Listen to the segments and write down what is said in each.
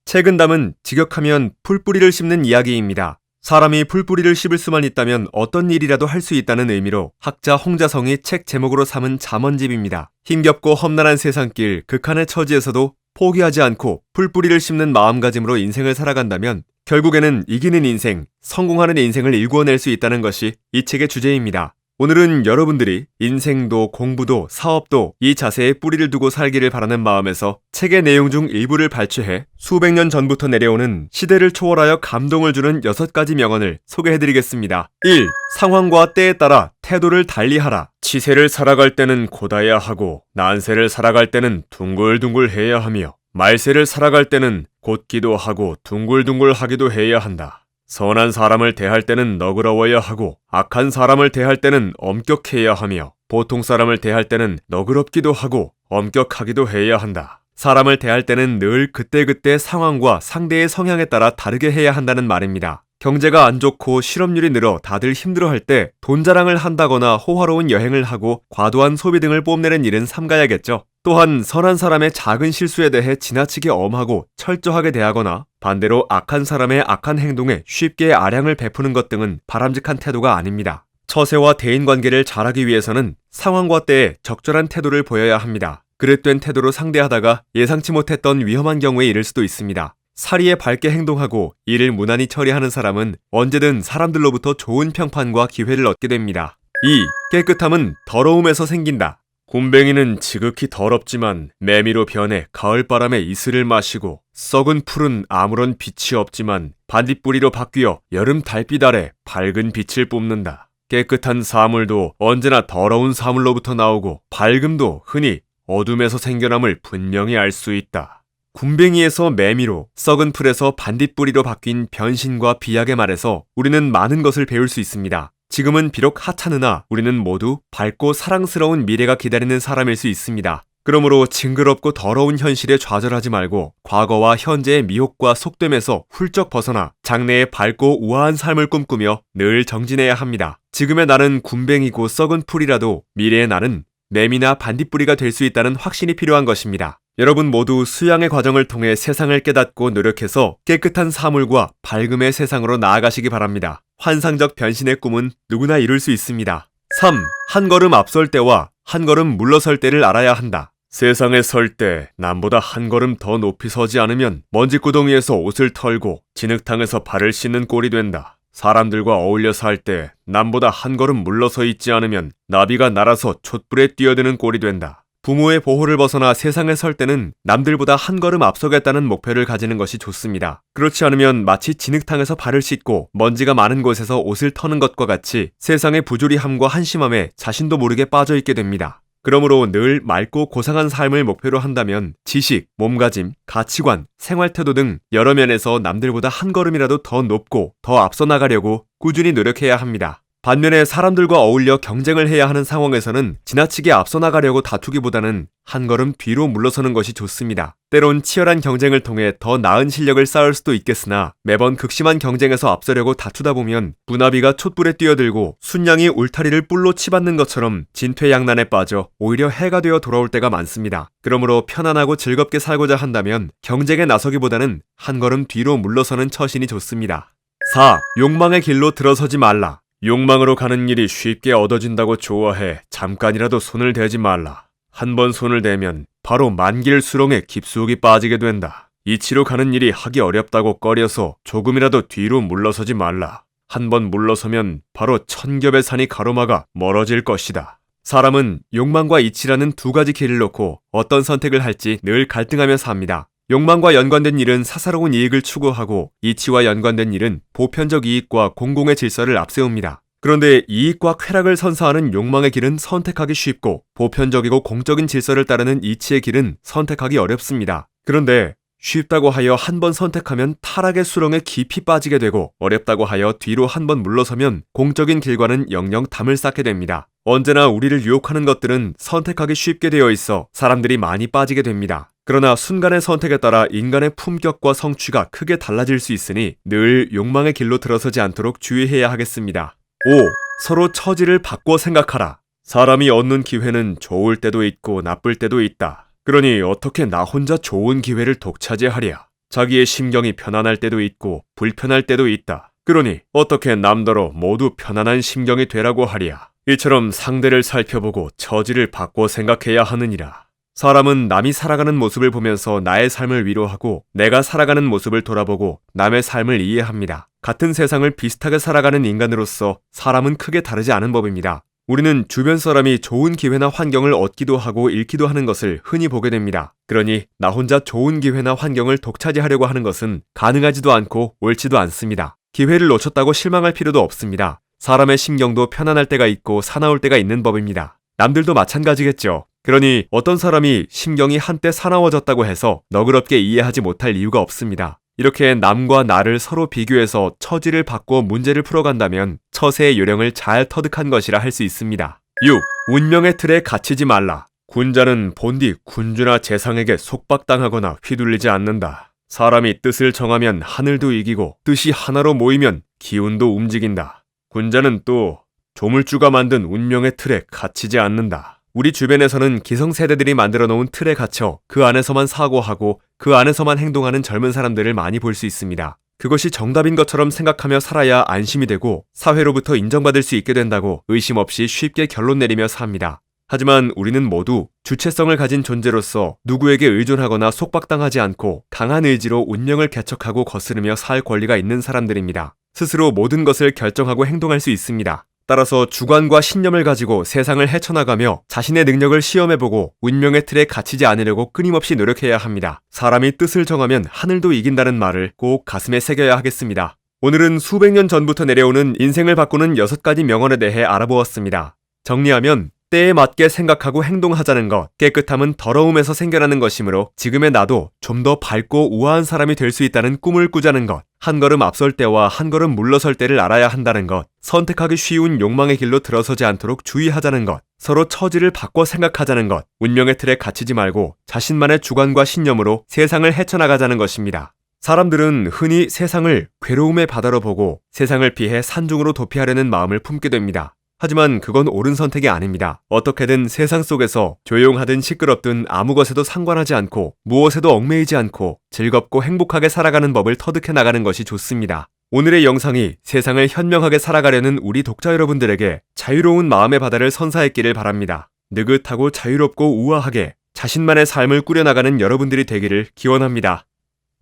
책은 담은 직역하면 풀뿌리를 씹는 이야기입니다. 사람이 풀뿌리를 씹을 수만 있다면 어떤 일이라도 할 수 있다는 의미로 학자 홍자성이 책 제목으로 삼은 잠언집입니다. 힘겹고 험난한 세상길, 극한의 처지에서도 포기하지 않고 풀뿌리를 씹는 마음가짐으로 인생을 살아간다면 결국에는 이기는 인생, 성공하는 인생을 일구어낼 수 있다는 것이 이 책의 주제입니다. 오늘은 여러분들이 인생도 공부도 사업도 이 자세에 뿌리를 두고 살기를 바라는 마음에서 책의 내용 중 일부를 발췌해 수백 년 전부터 내려오는 시대를 초월하여 감동을 주는 6가지 명언을 소개해드리겠습니다. 1. 상황과 때에 따라 태도를 달리하라. 치세를 살아갈 때는 곧아야 하고 난세를 살아갈 때는 둥글둥글해야 하며 말세를 살아갈 때는 곧기도 하고 둥글둥글하기도 해야 한다. 선한 사람을 대할 때는 너그러워야 하고 악한 사람을 대할 때는 엄격해야 하며 보통 사람을 대할 때는 너그럽기도 하고 엄격하기도 해야 한다. 사람을 대할 때는 늘 그때그때 상황과 상대의 성향에 따라 다르게 해야 한다는 말입니다. 경제가 안 좋고 실업률이 늘어 다들 힘들어할 때 돈 자랑을 한다거나 호화로운 여행을 하고 과도한 소비 등을 뽐내는 일은 삼가야겠죠. 또한 선한 사람의 작은 실수에 대해 지나치게 엄하고 철저하게 대하거나 반대로 악한 사람의 악한 행동에 쉽게 아량을 베푸는 것 등은 바람직한 태도가 아닙니다. 처세와 대인관계를 잘하기 위해서는 상황과 때에 적절한 태도를 보여야 합니다. 그릇된 태도로 상대하다가 예상치 못했던 위험한 경우에 이를 수도 있습니다. 사리에 밝게 행동하고 일을 무난히 처리하는 사람은 언제든 사람들로부터 좋은 평판과 기회를 얻게 됩니다. 2. 깨끗함은 더러움에서 생긴다. 굼벵이는 지극히 더럽지만 매미로 변해 가을바람에 이슬을 마시고 썩은 풀은 아무런 빛이 없지만 반딧불이로 바뀌어 여름 달빛 아래 밝은 빛을 뿜는다. 깨끗한 사물도 언제나 더러운 사물로부터 나오고 밝음도 흔히 어둠에서 생겨남을 분명히 알 수 있다. 굼벵이에서 매미로, 썩은 풀에서 반딧불이로 바뀐 변신과 비약의 말에서 우리는 많은 것을 배울 수 있습니다. 지금은 비록 하찮으나 우리는 모두 밝고 사랑스러운 미래가 기다리는 사람일 수 있습니다. 그러므로 징그럽고 더러운 현실에 좌절하지 말고 과거와 현재의 미혹과 속됨에서 훌쩍 벗어나 장래의 밝고 우아한 삶을 꿈꾸며 늘 정진해야 합니다. 지금의 나는 굼벵이고 썩은 풀이라도 미래의 나는 매미나 반딧불이가 될 수 있다는 확신이 필요한 것입니다. 여러분 모두 수양의 과정을 통해 세상을 깨닫고 노력해서 깨끗한 사물과 밝음의 세상으로 나아가시기 바랍니다. 환상적 변신의 꿈은 누구나 이룰 수 있습니다. 3. 한 걸음 앞설 때와 한 걸음 물러설 때를 알아야 한다. 세상에 설 때 남보다 한 걸음 더 높이 서지 않으면 먼지구덩이에서 옷을 털고 진흙탕에서 발을 씻는 꼴이 된다. 사람들과 어울려 살 때 남보다 한 걸음 물러서 있지 않으면 나비가 날아서 촛불에 뛰어드는 꼴이 된다. 부모의 보호를 벗어나 세상에 설 때는 남들보다 한 걸음 앞서겠다는 목표를 가지는 것이 좋습니다. 그렇지 않으면 마치 진흙탕에서 발을 씻고 먼지가 많은 곳에서 옷을 터는 것과 같이 세상의 부조리함과 한심함에 자신도 모르게 빠져있게 됩니다. 그러므로 늘 맑고 고상한 삶을 목표로 한다면 지식, 몸가짐, 가치관, 생활태도 등 여러 면에서 남들보다 한 걸음이라도 더 높고 더 앞서 나가려고 꾸준히 노력해야 합니다. 반면에 사람들과 어울려 경쟁을 해야 하는 상황에서는 지나치게 앞서 나가려고 다투기보다는 한 걸음 뒤로 물러서는 것이 좋습니다. 때론 치열한 경쟁을 통해 더 나은 실력을 쌓을 수도 있겠으나 매번 극심한 경쟁에서 앞서려고 다투다 보면 부나비가 촛불에 뛰어들고 순양이 울타리를 뿔로 치받는 것처럼 진퇴양난에 빠져 오히려 해가 되어 돌아올 때가 많습니다. 그러므로 편안하고 즐겁게 살고자 한다면 경쟁에 나서기보다는 한 걸음 뒤로 물러서는 처신이 좋습니다. 4. 욕망의 길로 들어서지 말라. 욕망으로 가는 일이 쉽게 얻어진다고 좋아해 잠깐이라도 손을 대지 말라. 한 번 손을 대면 바로 만길 수렁에 깊숙이 빠지게 된다. 이치로 가는 일이 하기 어렵다고 꺼려서 조금이라도 뒤로 물러서지 말라. 한 번 물러서면 바로 천겹의 산이 가로막아 멀어질 것이다. 사람은 욕망과 이치라는 두 가지 길을 놓고 어떤 선택을 할지 늘 갈등하며 삽니다. 욕망과 연관된 일은 사사로운 이익을 추구하고 이치와 연관된 일은 보편적 이익과 공공의 질서를 앞세웁니다. 그런데 이익과 쾌락을 선사하는 욕망의 길은 선택하기 쉽고 보편적이고 공적인 질서를 따르는 이치의 길은 선택하기 어렵습니다. 그런데 쉽다고 하여 한 번 선택하면 타락의 수렁에 깊이 빠지게 되고 어렵다고 하여 뒤로 한 번 물러서면 공적인 길과는 영영 담을 쌓게 됩니다. 언제나 우리를 유혹하는 것들은 선택하기 쉽게 되어 있어 사람들이 많이 빠지게 됩니다. 그러나 순간의 선택에 따라 인간의 품격과 성취가 크게 달라질 수 있으니 늘 욕망의 길로 들어서지 않도록 주의해야 하겠습니다. 5. 서로 처지를 바꿔 생각하라. 사람이 얻는 기회는 좋을 때도 있고 나쁠 때도 있다. 그러니 어떻게 나 혼자 좋은 기회를 독차지하랴. 자기의 심경이 편안할 때도 있고 불편할 때도 있다. 그러니 어떻게 남더러 모두 편안한 심경이 되라고 하랴. 이처럼 상대를 살펴보고 처지를 바꿔 생각해야 하느니라. 사람은 남이 살아가는 모습을 보면서 나의 삶을 위로하고 내가 살아가는 모습을 돌아보고 남의 삶을 이해합니다. 같은 세상을 비슷하게 살아가는 인간으로서 사람은 크게 다르지 않은 법입니다. 우리는 주변 사람이 좋은 기회나 환경을 얻기도 하고 잃기도 하는 것을 흔히 보게 됩니다. 그러니 나 혼자 좋은 기회나 환경을 독차지하려고 하는 것은 가능하지도 않고 옳지도 않습니다. 기회를 놓쳤다고 실망할 필요도 없습니다. 사람의 심경도 편안할 때가 있고 사나울 때가 있는 법입니다. 남들도 마찬가지겠죠. 그러니 어떤 사람이 심경이 한때 사나워졌다고 해서 너그럽게 이해하지 못할 이유가 없습니다. 이렇게 남과 나를 서로 비교해서 처지를 바꿔 문제를 풀어간다면 처세의 요령을 잘 터득한 것이라 할 수 있습니다. 6. 운명의 틀에 갇히지 말라. 군자는 본디 군주나 재상에게 속박당하거나 휘둘리지 않는다. 사람이 뜻을 정하면 하늘도 이기고 뜻이 하나로 모이면 기운도 움직인다. 군자는 또 조물주가 만든 운명의 틀에 갇히지 않는다. 우리 주변에서는 기성세대들이 만들어 놓은 틀에 갇혀 그 안에서만 사고하고 그 안에서만 행동하는 젊은 사람들을 많이 볼 수 있습니다. 그것이 정답인 것처럼 생각하며 살아야 안심이 되고 사회로부터 인정받을 수 있게 된다고 의심 없이 쉽게 결론 내리며 삽니다. 하지만 우리는 모두 주체성을 가진 존재로서 누구에게 의존하거나 속박당하지 않고 강한 의지로 운명을 개척하고 거스르며 살 권리가 있는 사람들입니다. 스스로 모든 것을 결정하고 행동할 수 있습니다. 따라서 주관과 신념을 가지고 세상을 헤쳐나가며 자신의 능력을 시험해보고 운명의 틀에 갇히지 않으려고 끊임없이 노력해야 합니다. 사람이 뜻을 정하면 하늘도 이긴다는 말을 꼭 가슴에 새겨야 하겠습니다. 오늘은 수백 년 전부터 내려오는 인생을 바꾸는 6가지 명언에 대해 알아보았습니다. 정리하면 때에 맞게 생각하고 행동하자는 것, 깨끗함은 더러움에서 생겨나는 것이므로 지금의 나도 좀 더 밝고 우아한 사람이 될 수 있다는 꿈을 꾸자는 것, 한 걸음 앞설 때와 한 걸음 물러설 때를 알아야 한다는 것, 선택하기 쉬운 욕망의 길로 들어서지 않도록 주의하자는 것, 서로 처지를 바꿔 생각하자는 것, 운명의 틀에 갇히지 말고 자신만의 주관과 신념으로 세상을 헤쳐나가자는 것입니다. 사람들은 흔히 세상을 괴로움의 바다로 보고 세상을 피해 산중으로 도피하려는 마음을 품게 됩니다. 하지만 그건 옳은 선택이 아닙니다. 어떻게든 세상 속에서 조용하든 시끄럽든 아무 것에도 상관하지 않고 무엇에도 얽매이지 않고 즐겁고 행복하게 살아가는 법을 터득해 나가는 것이 좋습니다. 오늘의 영상이 세상을 현명하게 살아가려는 우리 독자 여러분들에게 자유로운 마음의 바다를 선사했기를 바랍니다. 느긋하고 자유롭고 우아하게 자신만의 삶을 꾸려나가는 여러분들이 되기를 기원합니다.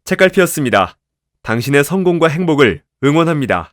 책갈피였습니다. 당신의 성공과 행복을 응원합니다.